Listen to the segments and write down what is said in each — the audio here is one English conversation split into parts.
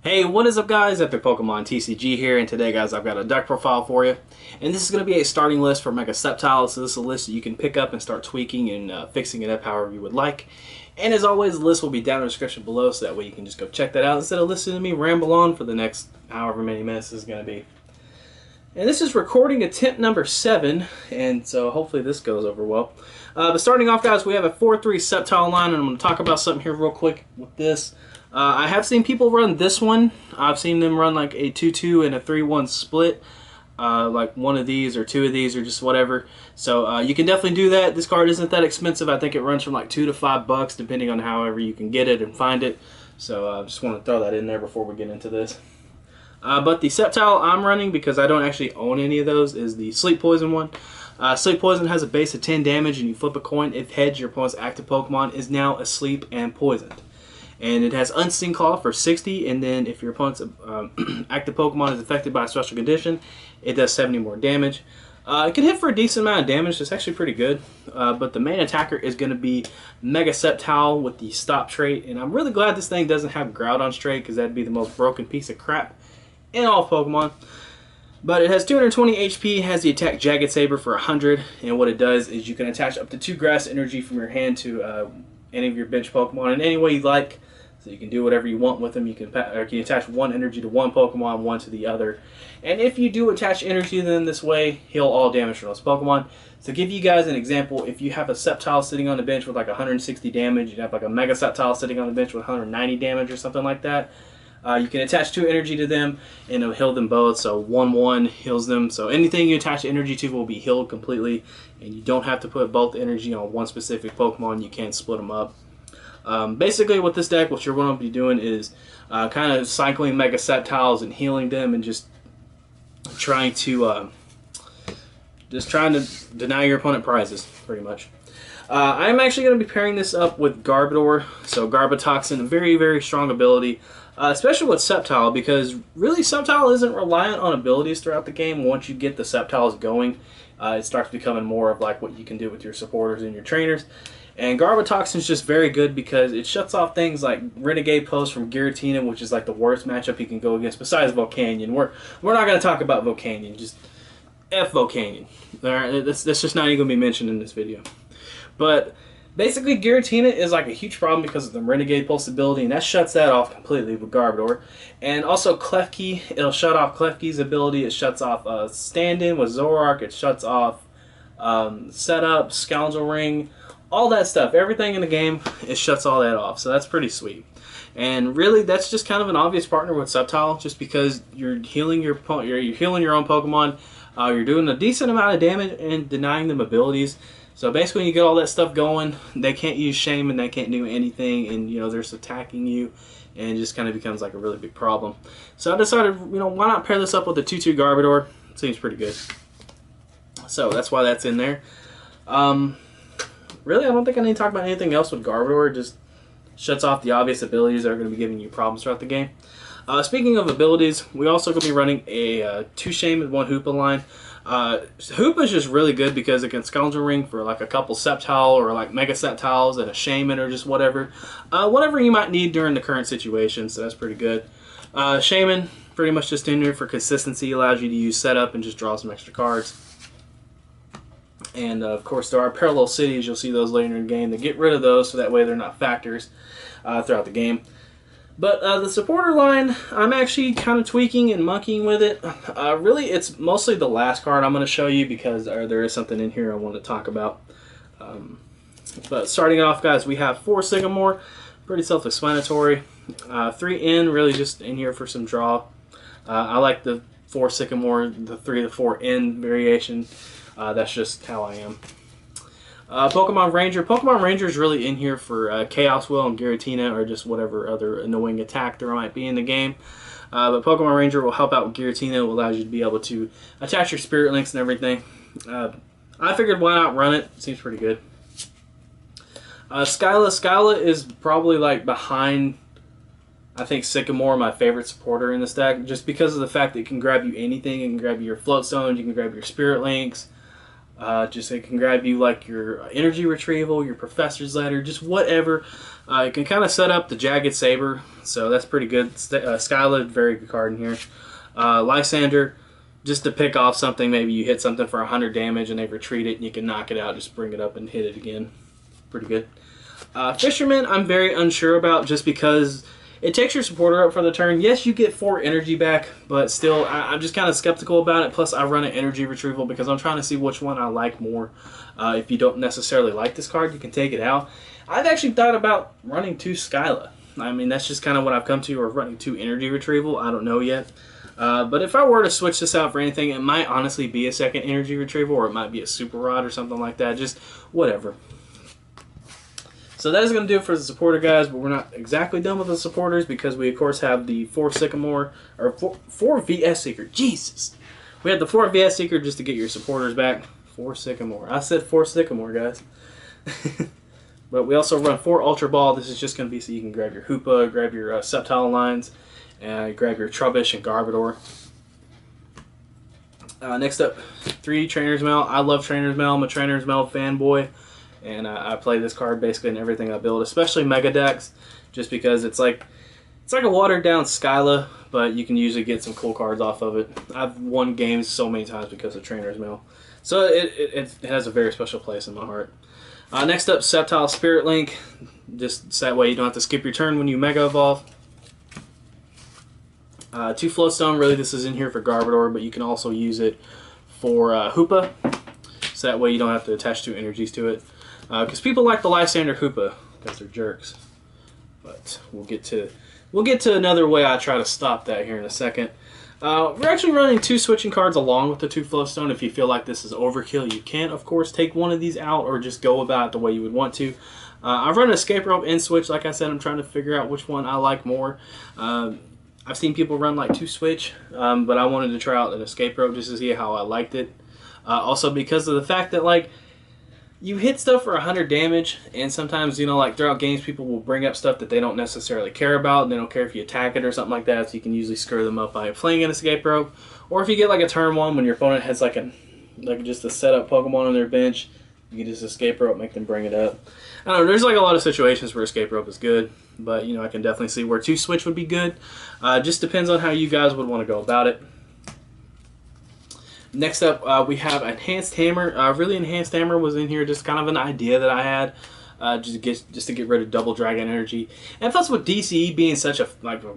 Hey, what is up guys? Epic Pokemon TCG here, and today guys I've got a deck profile for you. And this is going to be a starting list for Mega Sceptile, so this is a list that you can pick up and start tweaking and fixing it up however you would like. And as always, the list will be down in the description below, so that way you can just go check that out instead of listening to me ramble on for the next however many minutes this is going to be. And this is recording attempt number 7, and so hopefully this goes over well. But starting off guys, we have a 4-3 Sceptile line, and I'm going to talk about something here real quick with this. I have seen people run this one. I've seen them run like a 2-2 and a 3-1 split. Like one of these or two of these or just whatever. So you can definitely do that. This card isn't that expensive. I think it runs from like $2 to $5 depending on however you can get it and find it. So I just want to throw that in there before we get into this. But the Sceptile I'm running, because I don't actually own any of those, is the Sleep Poison one. Sleep Poison has a base of 10 damage, and you flip a coin if heads, your opponent's active Pokemon is now asleep and poisoned. And it has Unseen Claw for 60, and then if your opponent's active Pokemon is affected by a special condition, it does 70 more damage. It can hit for a decent amount of damage. It's actually pretty good. But the main attacker is going to be Mega Sceptile with the Stop trait, and I'm really glad this thing doesn't have Groudon trait, because that'd be the most broken piece of crap in all Pokemon. But it has 220 HP, has the attack Jagged Saber for 100, and what it does is you can attach up to 2 Grass Energy from your hand to any of your bench Pokemon in any way you like. So you can do whatever you want with them. You can attach 1 energy to one Pokemon, 1 to the other. And if you do attach energy to them this way, heal all damage from those Pokemon. So to give you guys an example, if you have a Sceptile sitting on the bench with like 160 damage, you have like a Mega Sceptile sitting on the bench with 190 damage or something like that, you can attach 2 energy to them and it'll heal them both. So 1-1 heals them. So anything you attach energy to will be healed completely, and you don't have to put both energy on one specific Pokemon. You can split them up. Basically with this deck, what you're going to be doing is kind of cycling Mega Sceptiles and healing them, and just trying to deny your opponent prizes, pretty much. I'm actually going to be pairing this up with Garbodor. So Garbotoxin, a very, very strong ability, especially with Sceptile, because really Sceptile isn't reliant on abilities throughout the game. Once you get the Sceptiles going, it starts becoming more of like what you can do with your supporters and your trainers. And Garbotoxin is just very good because it shuts off things like Renegade Post from Giratina, which is like the worst matchup you can go against besides Volcanion. We're not going to talk about Volcanion, just F Volcanion. Alright, that's just not even going to be mentioned in this video. But basically Giratina is like a huge problem because of the Renegade Pulse ability, and that shuts that off completely with Garbodor. And also Klefki, it'll shut off Klefki's ability. It shuts off Stand-In with Zoroark. It shuts off Setup, Scoundrel Ring, all that stuff. Everything in the game, it shuts all that off. So that's pretty sweet. And really, that's just kind of an obvious partner with Sceptile, just because you're healing your own Pokemon. You're doing a decent amount of damage and denying them abilities. So basically, when you get all that stuff going, they can't use Shaymin, they can't do anything, and you know they're just attacking you, and it just kind of becomes like a really big problem. So I decided, you know, why not pair this up with the 2-2 Garbodor? Seems pretty good. So that's why that's in there. Really, I don't think I need to talk about anything else with Garbodor. It just shuts off the obvious abilities that are going to be giving you problems throughout the game. Speaking of abilities, we also going to be running a 2 Shaymin, 1 Hoopa line. Hoopa is just really good because it can Scoundrel Ring for like a couple Sceptile or like Mega Sceptiles and a Shaymin or just whatever. Whatever you might need during the current situation, so that's pretty good. Shaymin, pretty much just in here for consistency, allows you to use setup and just draw some extra cards. And of course there are parallel cities, you'll see those later in the game. They get rid of those so that way they're not factors throughout the game. But the supporter line, I'm actually kind of tweaking and monkeying with it. Really, it's mostly the last card I'm going to show you because there is something in here I want to talk about. But starting off, guys, we have 4 Sycamore, pretty self-explanatory. 3 in, really just in here for some draw. I like the 4 Sycamore, the 3 to 4 in variation. That's just how I am. Pokemon Ranger. Pokemon Ranger is really in here for Chaos Will and Giratina, or just whatever other annoying attack there might be in the game. But Pokemon Ranger will help out Giratina. It allows you to be able to attach your Spirit Links and everything. I figured why not run it. Seems pretty good. Skyla. Skyla is probably like behind, I think, Sycamore, my favorite supporter in this deck, just because of the fact that it can grab you anything. It can grab you your Float Stones, you can grab your Spirit Links. Just it can grab you like your Energy Retrieval, your Professor's Letter, just whatever. You can kind of set up the Jagged Saber, so that's pretty good. Skyla, very good card in here. Lysandre, just to pick off something, maybe you hit something for 100 damage and they retreat it and you can knock it out, just bring it up and hit it again. Pretty good. Fisherman, I'm very unsure about just because it takes your supporter up for the turn. Yes, you get 4 energy back, but still, I'm just kind of skeptical about it. Plus, I run an Energy Retrieval because I'm trying to see which one I like more. If you don't necessarily like this card, you can take it out. I've actually thought about running 2 Skyla. I mean, that's just kind of what I've come to, or running 2 Energy Retrieval. I don't know yet. But if I were to switch this out for anything, it might honestly be a second Energy Retrieval, or it might be a Super Rod or something like that. Just whatever. So that is going to do it for the supporter, guys, but we're not exactly done with the supporters because we, of course, have the 4 Sycamore, or 4 VS Seeker. Jesus! We have the 4 VS Seeker just to get your supporters back. 4 Sycamore. I said 4 Sycamore, guys. But we also run 4 Ultra Ball. This is just going to be so you can grab your Hoopa, grab your Sceptile lines, and grab your Trubbish and Garbodor. Next up, 3 Trainer's Mail. I love Trainer's Mail. I'm a Trainer's Mail fanboy. And I play this card basically in everything I build, especially Mega decks, just because it's like a watered down Skyla, but you can usually get some cool cards off of it. I've won games so many times because of Trainer's Mail. So it has a very special place in my heart. Next up, Sceptile Spirit Link. Just so that way you don't have to skip your turn when you Mega Evolve. 2 Floatstone. Really, this is in here for Garbodor, but you can also use it for Hoopa. So that way you don't have to attach 2 energies to it. Because people like the Lysandre Hoopa because they're jerks. But we'll get to another way I try to stop that here in a second. We're actually running 2 switching cards along with the 2 Floatstone. If you feel like this is overkill, you can, of course, take one of these out or just go about it the way you would want to. I've run an Escape Rope and Switch. Like I said, I'm trying to figure out which one I like more. I've seen people run like 2 Switch, but I wanted to try out an Escape Rope just to see how I liked it. Also because of the fact that, like, you hit stuff for 100 damage, and sometimes, you know, like throughout games, people will bring up stuff that they don't necessarily care about, and they don't care if you attack it or something like that, so you can usually screw them up by playing an Escape Rope. Or if you get like a turn 1 when your opponent has like just a setup Pokemon on their bench, you can just Escape Rope, make them bring it up. I don't know, there's like a lot of situations where Escape Rope is good, but, you know, I can definitely see where 2 Switch would be good. Just depends on how you guys would want to go about it. Next up, we have Enhanced Hammer. Really, Enhanced Hammer was in here just kind of an idea that I had, just to get rid of Double Dragon Energy. And plus, with DCE being such a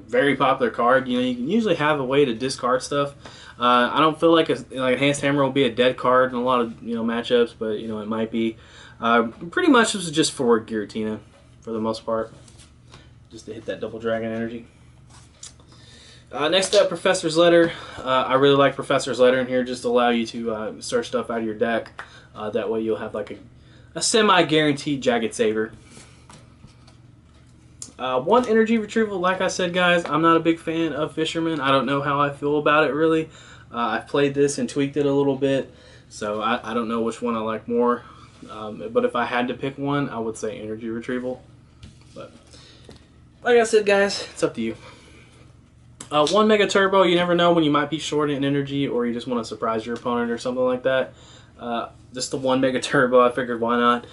very popular card, you know, you can usually have a way to discard stuff. I don't feel like Enhanced Hammer will be a dead card in a lot of, you know, matchups, but, you know, it might be. Pretty much this is just for Giratina for the most part, just to hit that Double Dragon Energy. Next up, Professor's Letter. I really like Professor's Letter in here, just to allow you to search stuff out of your deck. That way you'll have like a semi-guaranteed Jagged Saber. 1 Energy Retrieval. Like I said, guys, I'm not a big fan of Fisherman. I don't know how I feel about it, really. I've played this and tweaked it a little bit, so I don't know which one I like more. But if I had to pick one, I would say Energy Retrieval. But like I said, guys, it's up to you. 1 Mega Turbo. You never know when you might be short in energy, or you just want to surprise your opponent or something like that. Just the 1 Mega Turbo. I figured, why not?